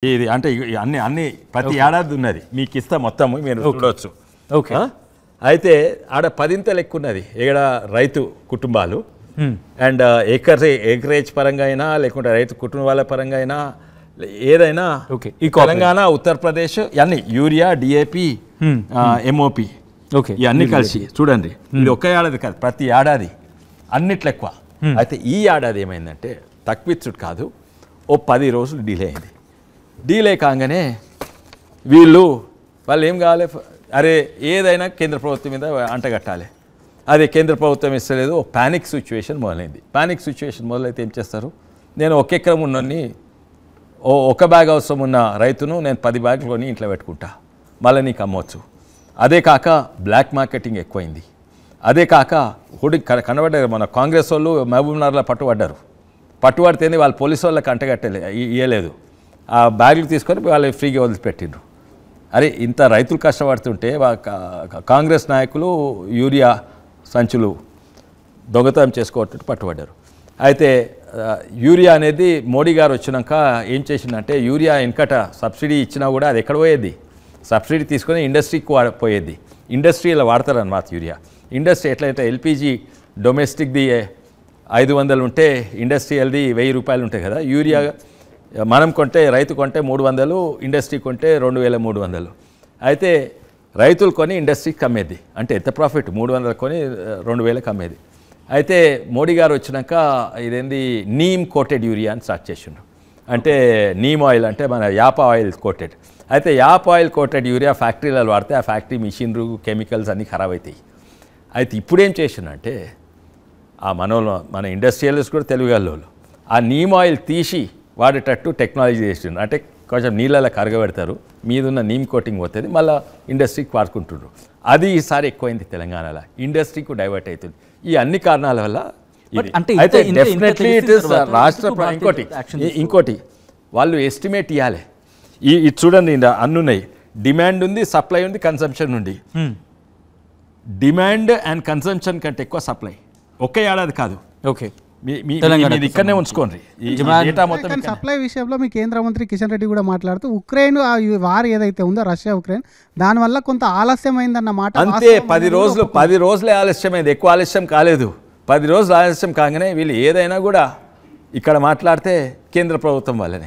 ఇది అంటే అన్ని ప్రతి ఏడాది ఉన్నది మీకు ఇస్తా మొత్తం మీరు చూడవచ్చు. ఓకే, అయితే ఆడ 10 లెక్క ఉన్నది ఏడ రైతు కుటుంబాలు అండ్ ఏకరేజ్ పరంగా అయినా లేకుంటే రైతు కుటుంబాల పరంగా అయినా ఏదైనా తెలంగాణ ఉత్తరప్రదేశ్ అన్ని యూరియా డిఏపి ఎంఓపి ఇవన్నీ కలిసి చూడండి. ఇది ఒక్క ఏడాది కాదు, ప్రతి ఏడాది అన్నిట్లో ఎక్కువ. అయితే ఈ ఏడాది ఏమైందంటే తక్కువిచ్చుడు కాదు, ఓ 10 రోజులు డిలే అయింది. డీలే కాగానే వాళ్ళు ఏం కావాలి, అరే ఏదైనా కేంద్ర ప్రభుత్వం మీద అంటగట్టాలి. అదే కేంద్ర ప్రభుత్వం ఇస్తలేదు, ఓ ప్యానిక్ సిచ్యువేషన్ మొదలైంది. ప్యానిక్ సిచ్యువేషన్ మొదలైతే ఏం చేస్తారు, నేను ఒక ఎకరం ఉన్నోని ఒక బ్యాగ్ అవసరం ఉన్న రైతును నేను 10 బ్యాగులు కొని ఇంట్లో పెట్టుకుంటా, మళ్ళీ నీకు అమ్మవచ్చు. అదే కాక బ్లాక్ మార్కెటింగ్ ఎక్కువైంది. అదే కాక కనబడ్డారు మన కాంగ్రెస్ వాళ్ళు మహబూబ్నగర్లో పట్టుబడితేనే వాళ్ళు పోలీసు వాళ్ళకి ఇవ్వలేదు, ఆ బ్యాగులు తీసుకొని వాళ్ళు ఫ్రీగా వదిలిపెట్టిండ్రు. అరే ఇంత రైతులు కష్టపడుతుంటే కాంగ్రెస్ నాయకులు యూరియా సంచులు దొంగతనం చేసుకోవట్టు పట్టుబడ్డారు. అయితే యూరియా అనేది మోడీ గారు వచ్చినాక ఏం చేసిందంటే, యూరియా వెనకట సబ్సిడీ ఇచ్చినా కూడా అది ఎక్కడ పోయేది, సబ్సిడీ తీసుకొని ఇండస్ట్రీకి పోయేది. ఇండస్ట్రీలో వాడతారన్నమాట యూరియా. ఇండస్ట్రీ ఎట్లయితే ఎల్పిజి డొమెస్టిక్ది 500 ఉంటే ఇండస్ట్రియల్ది 1000 రూపాయలు ఉంటాయి కదా. యూరియా మనం కొంటే రైతు కొంటే 300, ఇండస్ట్రీ కొంటే 2300. అయితే రైతులు కొని ఇండస్ట్రీకి అమ్మేది, అంటే ఎంత ప్రాఫిట్, 300 కొని 2000కి అమ్మేది. అయితే మోడీ గారు వచ్చినాక ఇదేంది నీమ్ కోటెడ్ యూరియా అని స్టార్ట్ చేసిండు. అంటే నీమ్ ఆయిల్ అంటే మన యాప ఆయిల్ కోటెడ్. అయితే యాప ఆయిల్ కోటెడ్ యూరియా ఫ్యాక్టరీలలో వాడితే ఆ ఫ్యాక్టరీ మిషనరీ కెమికల్స్ అన్నీ ఖరాబ్ అవుతాయి. అయితే ఇప్పుడేం చేసిండంటే మన ఇండస్ట్రియలిస్ట్ కూడా తెలుగుగల్లోళ్ళు ఆ నీమ్ ఆయిల్ తీసి వాడేటట్టు టెక్నాలజీ చేసిండ్రు. అంటే కొంచెం నీళ్ళలో కరగబెడతారు, మీదున్న నీమ్ కోటింగ్ పోతుంది, మళ్ళీ ఇండస్ట్రీకి వాడుకుంటుండ్రు. అది ఈసారి ఎక్కువైంది తెలంగాణలో, ఇండస్ట్రీకి డైవర్ట్ అవుతుంది. ఈ అన్ని కారణాల వల్ల అయితే డెఫినెట్లీ ఇట్ ఇస్ రాష్ట్ర. ఇంకోటి వాళ్ళు ఎస్టిమేట్ ఇవ్వాలి. ఇది చూడండి, అన్ని ఉన్నాయి, డిమాండ్ ఉంది, సప్లై ఉంది, కన్సంప్షన్ ఉంది. డిమాండ్ అండ్ కన్సంప్షన్ కంటే ఎక్కువ సప్లై ఒకే ఏడాది కాదు. ఓకే, ఇక్కడనే ఉంచుకోండి. సప్లై విషయంలో మీ కేంద్ర మంత్రి కిషన్ రెడ్డి కూడా మాట్లాడుతూ ఉక్రెయిన్ వార్ ఏదైతే ఉందో రష్యా ఉక్రెయిన్ దానివల్ల కొంత ఆలస్యమైందన్న మాట. అంతే, 10 రోజులే ఆలస్యమైంది, ఎక్కువ ఆలస్యం కాలేదు. 10 రోజులు ఆలస్యం కాగానే వీళ్ళు ఏదైనా కూడా ఇక్కడ మాట్లాడితే కేంద్ర ప్రభుత్వం వల్లనే.